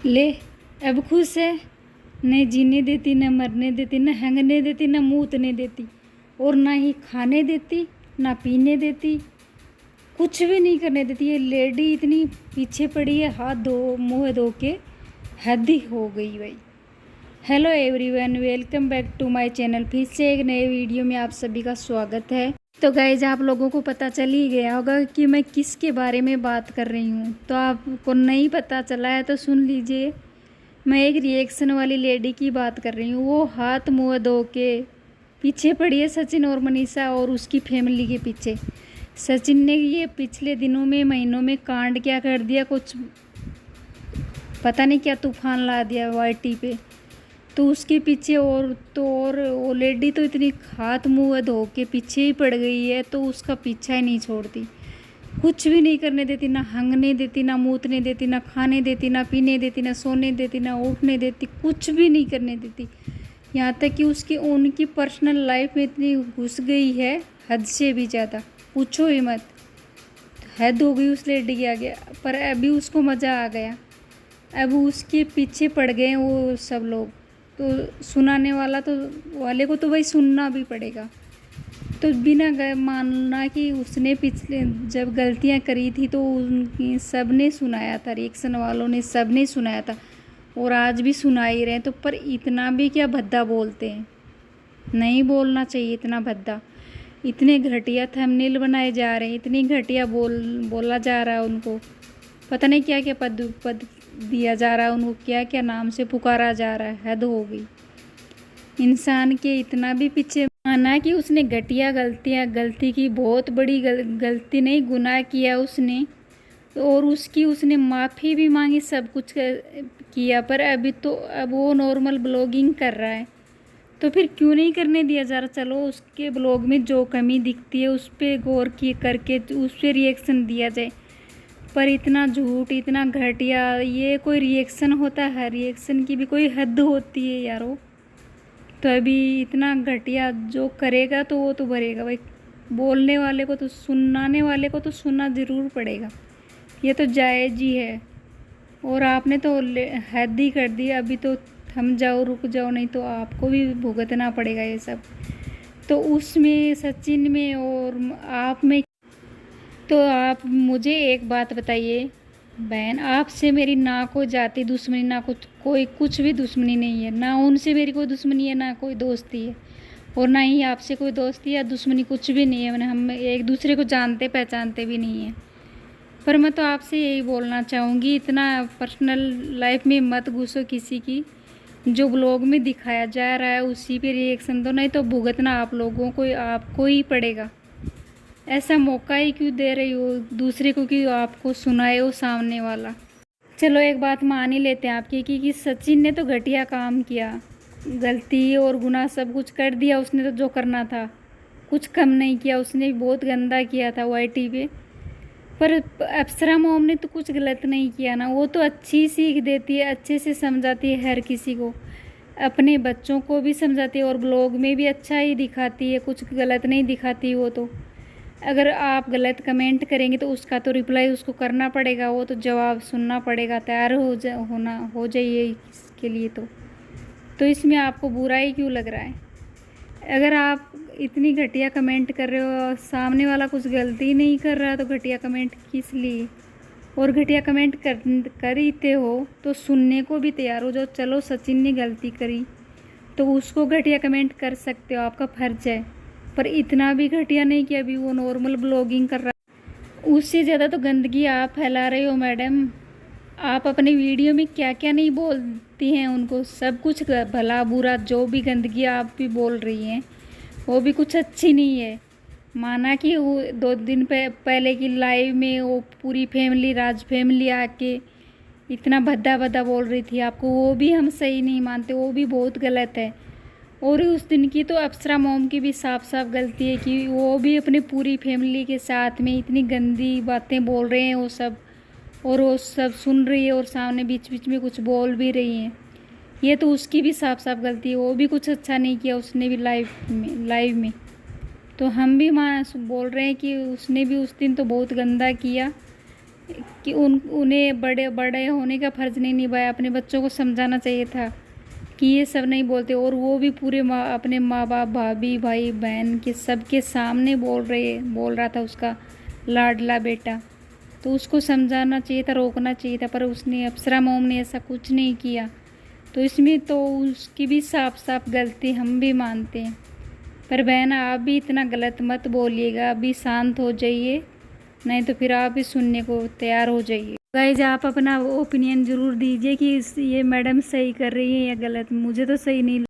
ले, अब खुश है। न जीने देती, न मरने देती, न हंगने देती, न मूतने देती, और ना ही खाने देती, ना पीने देती, कुछ भी नहीं करने देती। ये लेडी इतनी पीछे पड़ी है, हाथ धो मुँह धो के हद ही हो गई भाई। Hello everyone, welcome back to my channel. फिर से एक नए वीडियो में आप सभी का स्वागत है। तो गाइज, आप लोगों को पता चल ही गया होगा कि मैं किसके बारे में बात कर रही हूँ। तो आपको नहीं पता चला है तो सुन लीजिए। मैं एक रिएक्शन वाली लेडी की बात कर रही हूँ। वो हाथ मुँह धो के पीछे पड़ी है सचिन और मनीषा और उसकी फैमिली के पीछे। सचिन ने ये पिछले दिनों में महीनों में कांड क्या कर दिया, कुछ पता नहीं क्या तूफान ला दिया वाईटी पे। तो उसके पीछे और वो लेडी तो इतनी हाथ मुँह धो के पीछे ही पड़ गई है, तो उसका पीछा ही नहीं छोड़ती। कुछ भी नहीं करने देती, ना हंगने देती, ना मूतने देती, ना खाने देती, ना पीने देती, ना सोने देती, ना उठने देती, कुछ भी नहीं करने देती। यहाँ तक कि उनकी पर्सनल लाइफ में इतनी घुस गई है, हद से भी ज़्यादा, पूछो ही मत। हद हो गई उस लेडी के आगे। पर अभी उसको मज़ा आ गया, अब उसके पीछे पड़ गए वो सब लोग। तो सुनाने वाले को तो वही सुनना भी पड़ेगा। तो बिना मानना कि उसने पिछले जब गलतियां करी थी तो उनकी सब ने सुनाया था, रिएक्शन वालों ने सब ने सुनाया था, और आज भी सुना ही रहे। तो पर इतना भी क्या भद्दा बोलते हैं, नहीं बोलना चाहिए इतना भद्दा। इतने घटिया थंबनेल बनाए जा रहे हैं, इतनी घटिया बोला जा रहा है उनको। पता नहीं क्या क्या पद दिया जा रहा है उनको, क्या क्या नाम से पुकारा जा रहा है। हद हो गई। इंसान के इतना भी पीछे माना कि उसने घटिया गलती की, बहुत बड़ी गलती नहीं, गुनाह किया उसने, और उसने माफ़ी भी मांगी, सब कुछ किया। पर अब वो नॉर्मल ब्लॉगिंग कर रहा है, तो फिर क्यों नहीं करने दिया जा रहा। चलो, उसके ब्लॉग में जो कमी दिखती है उस पर गौर करके उस पर रिएक्शन दिया जाए। पर इतना झूठ, इतना घटिया, ये कोई रिएक्शन होता है? रिएक्शन की भी कोई हद होती है यारो। तो अभी इतना घटिया जो करेगा तो वो तो भरेगा भाई। बोलने वाले को तो, सुनाने वाले को तो सुनना ज़रूर पड़ेगा, ये तो जायज़ ही है। और आपने तो हद ही कर दी। अभी तो थम जाओ, रुक जाओ, नहीं तो आपको भी भुगतना पड़ेगा ये सब। तो उसमें, सचिन में और आप में, तो आप मुझे एक बात बताइए बहन, आपसे मेरी ना कोई जाति दुश्मनी, ना कोई कुछ भी दुश्मनी नहीं है। ना उनसे मेरी कोई दुश्मनी है, ना कोई दोस्ती है, और ना ही आपसे कोई दोस्ती या दुश्मनी, कुछ भी नहीं है। मैंने हम एक दूसरे को जानते पहचानते भी नहीं है। पर मैं तो आपसे यही बोलना चाहूँगी, इतना पर्सनल लाइफ में मत घुसो किसी की। जो ब्लॉग में दिखाया जा रहा है उसी पे रिएक्शन दो, नहीं तो भुगतना आप लोगों को, आपको ही पड़ेगा। ऐसा मौका ही क्यों दे रही हो दूसरे को कि आपको सुनाए वो सामने वाला। चलो, एक बात मान ही लेते हैं आपकी कि सचिन ने तो घटिया काम किया, गलती और गुनाह सब कुछ कर दिया उसने, तो जो करना था कुछ कम नहीं किया उसने, बहुत गंदा किया था वाईटी पे। पर अप्सरा मोम ने तो कुछ गलत नहीं किया ना। वो तो अच्छी सीख देती है, अच्छे से समझाती है हर किसी को, अपने बच्चों को भी समझाती है, और ब्लॉग में भी अच्छा ही दिखाती है, कुछ गलत नहीं दिखाती वो तो। अगर आप गलत कमेंट करेंगे तो उसका तो रिप्लाई उसको करना पड़ेगा, वो तो जवाब सुनना पड़ेगा। तैयार हो जाइए इसके लिए। तो इसमें आपको बुरा ही क्यों लग रहा है? अगर आप इतनी घटिया कमेंट कर रहे हो और सामने वाला कुछ गलती नहीं कर रहा, तो घटिया कमेंट किस लिए? और घटिया कमेंट कर ही हो तो सुनने को भी तैयार हो जाओ। चलो, सचिन ने गलती करी तो उसको घटिया कमेंट कर सकते हो, आपका फ़र्ज है। पर इतना भी घटिया नहीं कि अभी वो नॉर्मल ब्लॉगिंग कर रहा है। उससे ज़्यादा तो गंदगी आप फैला रहे हो मैडम। आप अपने वीडियो में क्या क्या नहीं बोलती हैं उनको, सब कुछ भला बुरा, जो भी गंदगी आप भी बोल रही हैं वो भी कुछ अच्छी नहीं है। माना कि वो 2 दिन पहले की लाइव में वो पूरी फैमिली, राज फैमिली आके इतना भद्दा भद्दा बोल रही थी आपको, वो भी हम सही नहीं मानते, वो भी बहुत गलत है। और उस दिन की तो अप्सरा मोम की भी साफ साफ गलती है कि वो भी अपनी पूरी फैमिली के साथ में इतनी गंदी बातें बोल रहे हैं वो सब, और वो सब सुन रही है और सामने बीच बीच में कुछ बोल भी रही हैं। ये तो उसकी भी साफ साफ गलती है, वो भी कुछ अच्छा नहीं किया उसने भी लाइव में। तो हम भी बोल रहे हैं कि उसने भी उस दिन तो बहुत गंदा किया। कि उन्हें बड़े बड़े होने का फ़र्ज़ नहीं निभाया। अपने बच्चों को समझाना चाहिए था कि ये सब नहीं बोलते, और वो भी पूरे अपने माँ बाप, भाभी, भाई बहन के सबके सामने बोल रहा था उसका लाडला बेटा। तो उसको समझाना चाहिए था, रोकना चाहिए था, पर उसने, अप्सरा मॉम ने ऐसा कुछ नहीं किया। तो इसमें तो उसकी भी साफ साफ गलती हम भी मानते हैं। पर बहन, आप भी इतना गलत मत बोलिएगा, अभी शांत हो जाइए, नहीं तो फिर आप भी सुनने को तैयार हो जाइए। गाइज, आप अपना ओपिनियन ज़रूर दीजिए कि ये मैडम सही कर रही है या गलत। मुझे तो सही नहीं